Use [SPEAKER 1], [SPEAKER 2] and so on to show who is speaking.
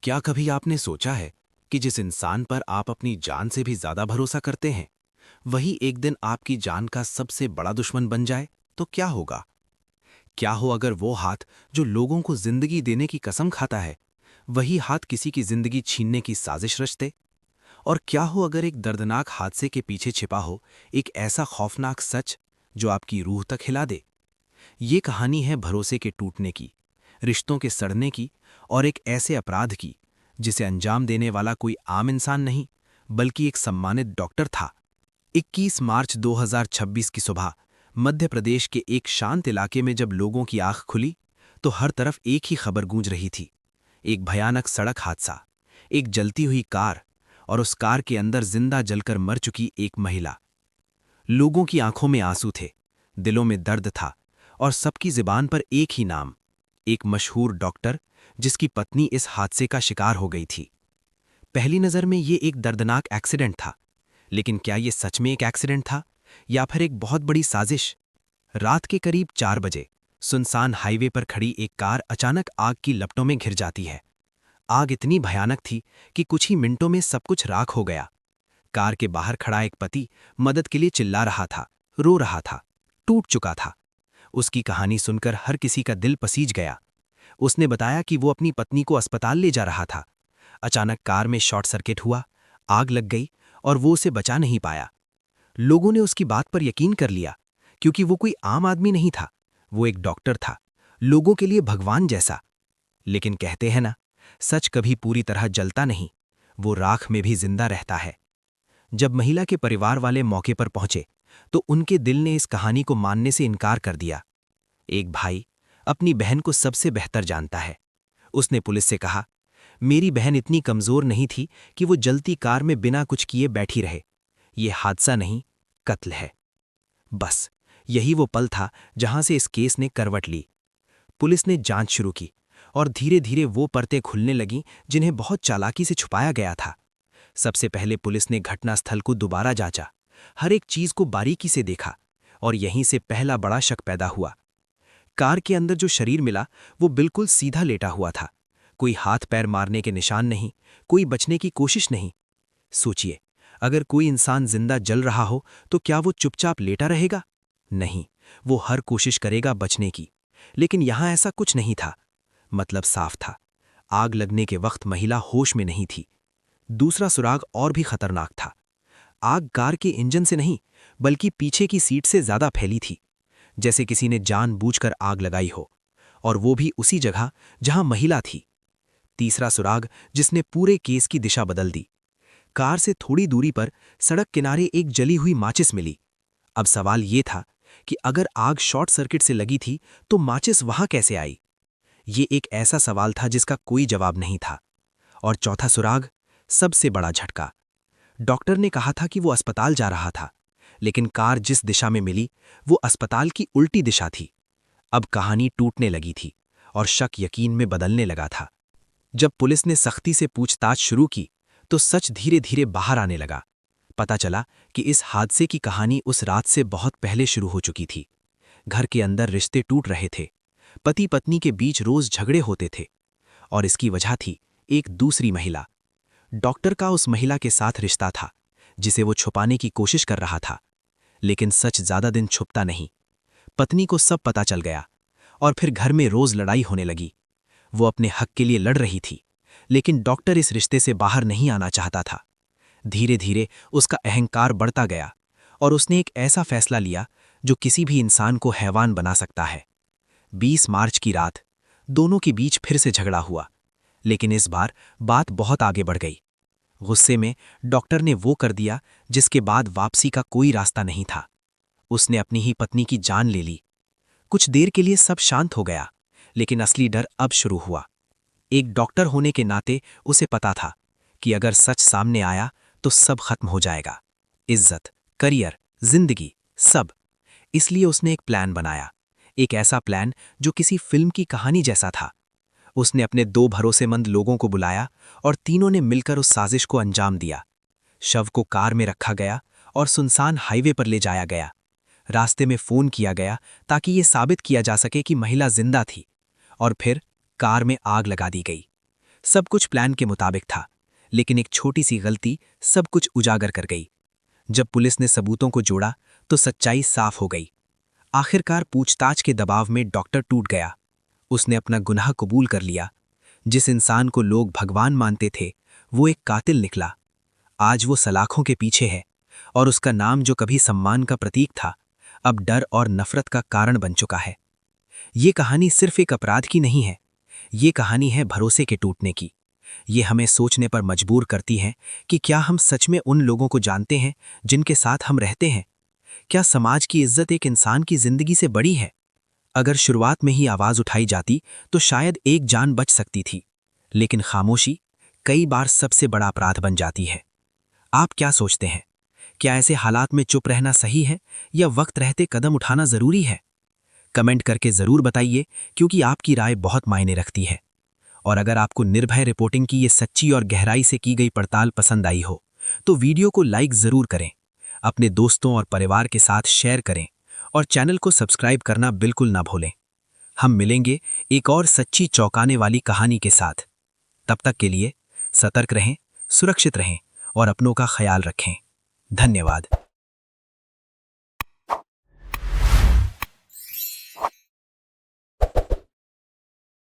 [SPEAKER 1] क्या कभी आपने सोचा है कि जिस इंसान पर आप अपनी जान से भी ज्यादा भरोसा करते हैं, वही एक दिन आपकी जान का सबसे बड़ा दुश्मन बन जाए तो क्या होगा? क्या हो अगर वो हाथ जो लोगों को जिंदगी देने की कसम खाता है, वही हाथ किसी की जिंदगी छीनने की साजिश रच दे? और क्या हो अगर एक दर्दनाक हादसे के पीछे छिपा हो एक ऐसा खौफनाक सच जो आपकी रूह तक हिला दे? ये कहानी है भरोसे के टूटने की, रिश्तों के सड़ने की और एक ऐसे अपराध की जिसे अंजाम देने वाला कोई आम इंसान नहीं, बल्कि एक सम्मानित डॉक्टर था। 21 मार्च 2026 की सुबह मध्य प्रदेश के एक शांत इलाके में जब लोगों की आंख खुली, तो हर तरफ एक ही खबर गूंज रही थी। एक भयानक सड़क हादसा, एक जलती हुई कार और उस कार के अंदर जिंदा जलकर मर चुकी एक महिला। लोगों की आंखों में आंसू थे, दिलों में दर्द था और सबकी ज़ुबान पर एक ही नाम, एक मशहूर डॉक्टर जिसकी पत्नी इस हादसे का शिकार हो गई थी। पहली नज़र में ये एक दर्दनाक एक्सीडेंट था, लेकिन क्या ये सच में एक एक्सीडेंट था या फिर एक बहुत बड़ी साजिश? रात के करीब 4 बजे सुनसान हाईवे पर खड़ी एक कार अचानक आग की लपटों में घिर जाती है। आग इतनी भयानक थी कि कुछ ही मिनटों में सब कुछ राख हो गया। कार के बाहर खड़ा एक पति मदद के लिए चिल्ला रहा था, रो रहा था, टूट चुका था। उसकी कहानी सुनकर हर किसी का दिल पसीज गया। उसने बताया कि वो अपनी पत्नी को अस्पताल ले जा रहा था। अचानक कार में शॉर्ट सर्किट हुआ, आग लग गई और वो उसे बचा नहीं पाया। लोगों ने उसकी बात पर यकीन कर लिया, क्योंकि वो कोई आम आदमी नहीं था, वो एक डॉक्टर था, लोगों के लिए भगवान जैसा। लेकिन कहते हैं ना, सच कभी पूरी तरह जलता नहीं, वो राख में भी जिंदा रहता है। जब महिला के परिवार वाले मौके पर पहुंचे, तो उनके दिल ने इस कहानी को मानने से इनकार कर दिया। एक भाई अपनी बहन को सबसे बेहतर जानता है। उसने पुलिस से कहा, मेरी बहन इतनी कमजोर नहीं थी कि वो जलती कार में बिना कुछ किए बैठी रहे। ये हादसा नहीं, कत्ल है। बस यही वो पल था जहां से इस केस ने करवट ली। पुलिस ने जांच शुरू की और धीरे धीरे वो परतें खुलने लगीं जिन्हें बहुत चालाकी से छुपाया गया था। सबसे पहले पुलिस ने घटनास्थल को दोबारा जांचा, हर एक चीज को बारीकी से देखा और यहीं से पहला बड़ा शक पैदा हुआ। कार के अंदर जो शरीर मिला वो बिल्कुल सीधा लेटा हुआ था, कोई हाथ पैर मारने के निशान नहीं, कोई बचने की कोशिश नहीं। सोचिए, अगर कोई इंसान जिंदा जल रहा हो तो क्या वो चुपचाप लेटा रहेगा? नहीं, वो हर कोशिश करेगा बचने की। लेकिन यहां ऐसा कुछ नहीं था। मतलब साफ था, आग लगने के वक्त महिला होश में नहीं थी। दूसरा सुराग और भी खतरनाक था। आग कार के इंजन से नहीं, बल्कि पीछे की सीट से ज्यादा फैली थी, जैसे किसी ने जानबूझकर आग लगाई हो, और वो भी उसी जगह जहां महिला थी। तीसरा सुराग जिसने पूरे केस की दिशा बदल दी। कार से थोड़ी दूरी पर सड़क किनारे एक जली हुई माचिस मिली। अब सवाल ये था कि अगर आग शॉर्ट सर्किट से लगी थी तो माचिस वहां कैसे आई? ये एक ऐसा सवाल था जिसका कोई जवाब नहीं था। और चौथा सुराग, सबसे बड़ा झटका। डॉक्टर ने कहा था कि वो अस्पताल जा रहा था, लेकिन कार जिस दिशा में मिली वो अस्पताल की उल्टी दिशा थी। अब कहानी टूटने लगी थी और शक यकीन में बदलने लगा था। जब पुलिस ने सख्ती से पूछताछ शुरू की, तो सच धीरे धीरे बाहर आने लगा। पता चला कि इस हादसे की कहानी उस रात से बहुत पहले शुरू हो चुकी थी। घर के अंदर रिश्ते टूट रहे थे, पति पत्नी के बीच रोज झगड़े होते थे, और इसकी वजह थी एक दूसरी महिला। डॉक्टर का उस महिला के साथ रिश्ता था जिसे वो छुपाने की कोशिश कर रहा था। लेकिन सच ज्यादा दिन छुपता नहीं। पत्नी को सब पता चल गया और फिर घर में रोज लड़ाई होने लगी। वो अपने हक के लिए लड़ रही थी, लेकिन डॉक्टर इस रिश्ते से बाहर नहीं आना चाहता था। धीरे धीरे उसका अहंकार बढ़ता गया और उसने एक ऐसा फैसला लिया जो किसी भी इंसान को हैवान बना सकता है। 20 मार्च की रात दोनों के बीच फिर से झगड़ा हुआ, लेकिन इस बार बात बहुत आगे बढ़ गई। गुस्से में डॉक्टर ने वो कर दिया जिसके बाद वापसी का कोई रास्ता नहीं था। उसने अपनी ही पत्नी की जान ले ली। कुछ देर के लिए सब शांत हो गया, लेकिन असली डर अब शुरू हुआ। एक डॉक्टर होने के नाते उसे पता था कि अगर सच सामने आया तो सब खत्म हो जाएगा। इज्जत, करियर, जिंदगी, सब। इसलिए उसने एक प्लान बनाया, एक ऐसा प्लान जो किसी फिल्म की कहानी जैसा था। उसने अपने 2 भरोसेमंद लोगों को बुलाया और तीनों ने मिलकर उस साजिश को अंजाम दिया। शव को कार में रखा गया और सुनसान हाईवे पर ले जाया गया। रास्ते में फोन किया गया ताकि ये साबित किया जा सके कि महिला जिंदा थी, और फिर कार में आग लगा दी गई। सब कुछ प्लान के मुताबिक था, लेकिन एक छोटी सी गलती सब कुछ उजागर कर गई। जब पुलिस ने सबूतों को जोड़ा तो सच्चाई साफ हो गई। आखिरकार पूछताछ के दबाव में डॉक्टर टूट गया। उसने अपना गुनाह कबूल कर लिया। जिस इंसान को लोग भगवान मानते थे, वो एक कातिल निकला। आज वो सलाखों के पीछे है और उसका नाम जो कभी सम्मान का प्रतीक था, अब डर और नफरत का कारण बन चुका है। ये कहानी सिर्फ एक अपराध की नहीं है, ये कहानी है भरोसे के टूटने की। ये हमें सोचने पर मजबूर करती है कि क्या हम सच में उन लोगों को जानते हैं जिनके साथ हम रहते हैं? क्या समाज की इज्जत एक इंसान की जिंदगी से बड़ी है? अगर शुरुआत में ही आवाज उठाई जाती तो शायद एक जान बच सकती थी, लेकिन खामोशी कई बार सबसे बड़ा अपराध बन जाती है। आप क्या सोचते हैं? क्या ऐसे हालात में चुप रहना सही है या वक्त रहते कदम उठाना जरूरी है? कमेंट करके जरूर बताइए, क्योंकि आपकी राय बहुत मायने रखती है। और अगर आपको निर्भय रिपोर्टिंग की ये सच्ची और गहराई से की गई पड़ताल पसंद आई हो, तो वीडियो को लाइक जरूर करें, अपने दोस्तों और परिवार के साथ शेयर करें और चैनल को सब्सक्राइब करना बिल्कुल ना भूलें। हम मिलेंगे एक और सच्ची चौंकाने वाली कहानी के साथ। तब तक के लिए सतर्क रहें, सुरक्षित रहें और अपनों का ख्याल रखें। धन्यवाद।